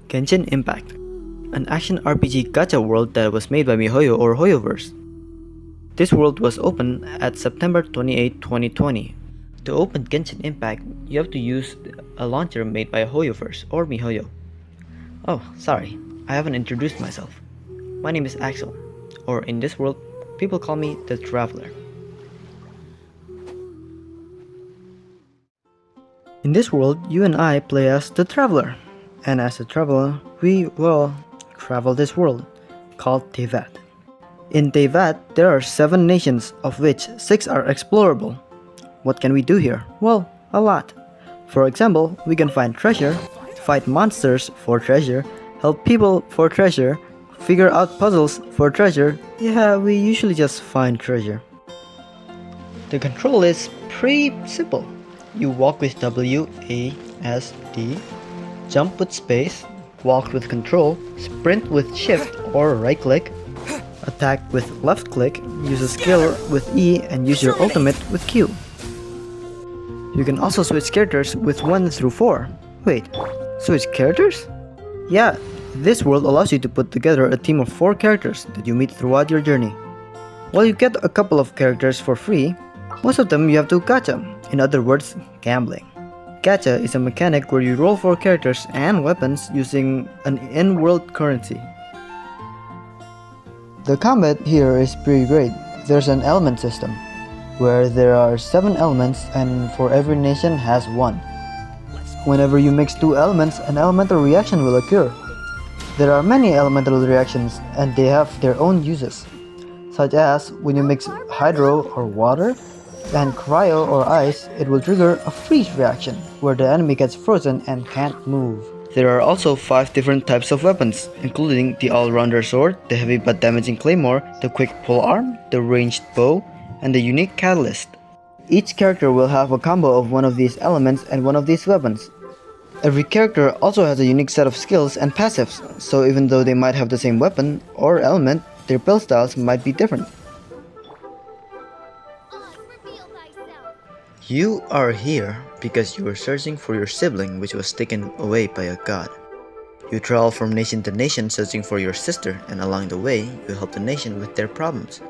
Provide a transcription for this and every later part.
Genshin Impact, an action RPG gacha world that was made by MiHoYo or HoYoverse. This world was opened at September 28, 2020. To open Genshin Impact, you have to use a launcher made by HoYoverse or MiHoYo. Oh, sorry, I haven't introduced myself. My name is Axl, or in this world, people call me the Traveler. In this world, you and I play as the Traveler. And as a traveler, we will travel this world, called Teyvat. In Teyvat, there are 7 nations, of which 6 are explorable. What can we do here? Well, a lot. For example, we can find treasure, fight monsters for treasure, help people for treasure, figure out puzzles for treasure. Yeah, we usually just find treasure. The control is pretty simple. You walk with W, A, S, D. Jump with space, walk with control, sprint with shift or right click, attack with left click, use a skill with E and use your ultimate with Q. You can also switch characters with 1 through 4. Wait, switch characters? Yeah, this world allows you to put together a team of 4 characters that you meet throughout your journey. While you get a couple of characters for free, most of them you have to gacha, in other words, gambling. Gacha is a mechanic where you roll for characters and weapons using an in-world currency. The combat here is pretty great. There's an element system, where there are 7 elements and for every nation has 1. Whenever you mix 2 elements, an elemental reaction will occur. There are many elemental reactions and they have their own uses, such as when you mix hydro or water and cryo or ice, it will trigger a freeze reaction, where the enemy gets frozen and can't move. There are also 5 different types of weapons, including the all-rounder sword, the heavy but damaging claymore, the quick polearm, the ranged bow, and the unique catalyst. Each character will have a combo of one of these elements and one of these weapons. Every character also has a unique set of skills and passives, so even though they might have the same weapon or element, their build styles might be different. You are here because you were searching for your sibling which was taken away by a god. You travel from nation to nation searching for your sister, and along the way, you help the nation with their problems.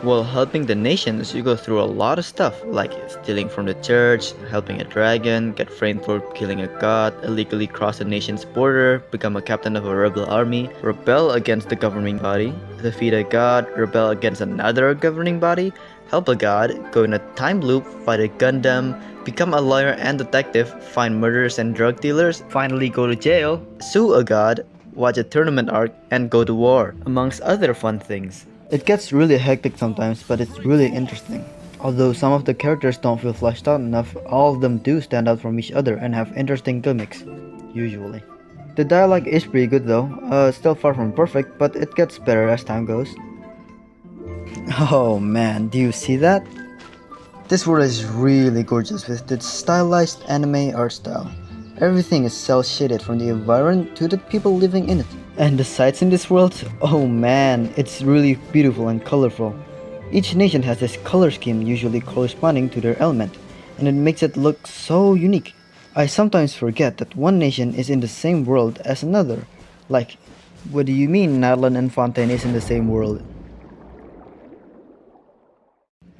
While helping the nations, you go through a lot of stuff like stealing from the church, helping a dragon, get framed for killing a god, illegally cross a nation's border, become a captain of a rebel army, rebel against the governing body, defeat a god, rebel against another governing body, help a god, go in a time loop, fight a Gundam, become a lawyer and detective, find murderers and drug dealers, finally go to jail, sue a god, watch a tournament arc, and go to war, amongst other fun things. It gets really hectic sometimes, but it's really interesting. Although some of the characters don't feel fleshed out enough, all of them do stand out from each other and have interesting gimmicks, usually. The dialogue is pretty good though, still far from perfect, but it gets better as time goes. Oh man, do you see that? This world is really gorgeous with its stylized anime art style. Everything is cel-shaded from the environment to the people living in it. And the sights in this world? Oh man, it's really beautiful and colorful. Each nation has this color scheme usually corresponding to their element, and it makes it look so unique. I sometimes forget that one nation is in the same world as another. Like, what do you mean Natlan and Fontaine is in the same world?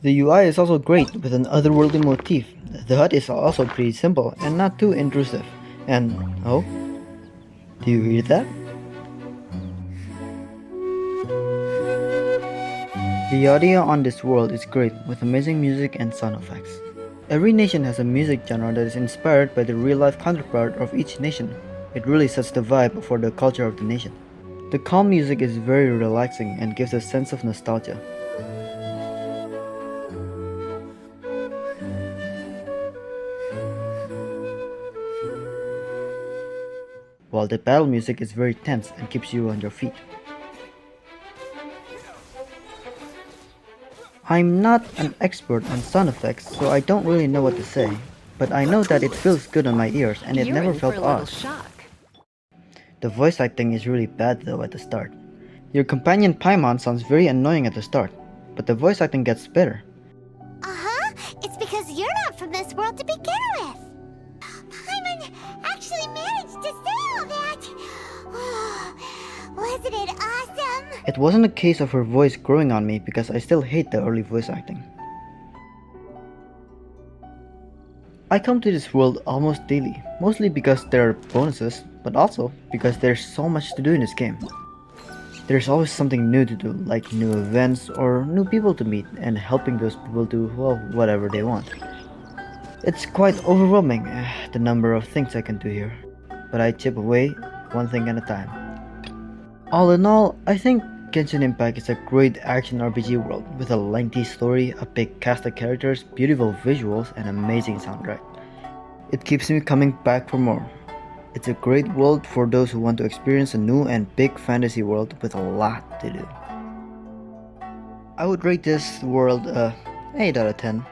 The UI is also great with an otherworldly motif. The HUD is also pretty simple and not too intrusive. And, oh? Do you hear that? The audio on this world is great with amazing music and sound effects. Every nation has a music genre that is inspired by the real-life counterpart of each nation. It really sets the vibe for the culture of the nation. The calm music is very relaxing and gives a sense of nostalgia. While the battle music is very tense and keeps you on your feet. I'm not an expert on sound effects, so I don't really know what to say, but I know that it feels good on my ears and it never felt odd. The voice acting is really bad though at the start. Your companion Paimon sounds very annoying at the start, but the voice acting gets better. from this world to begin with. Paimon actually managed to say all that. Wasn't it awesome? It wasn't a case of her voice growing on me because I still hate the early voice acting. I come to this world almost daily, mostly because there are bonuses, but also because there's so much to do in this game. There's always something new to do, like new events or new people to meet and helping those people do, well, whatever they want. It's quite overwhelming, the number of things I can do here, but I chip away one thing at a time. All in all, I think Genshin Impact is a great action RPG world with a lengthy story, a big cast of characters, beautiful visuals, and amazing soundtrack. It keeps me coming back for more. It's a great world for those who want to experience a new and big fantasy world with a lot to do. I would rate this world a 8 out of 10.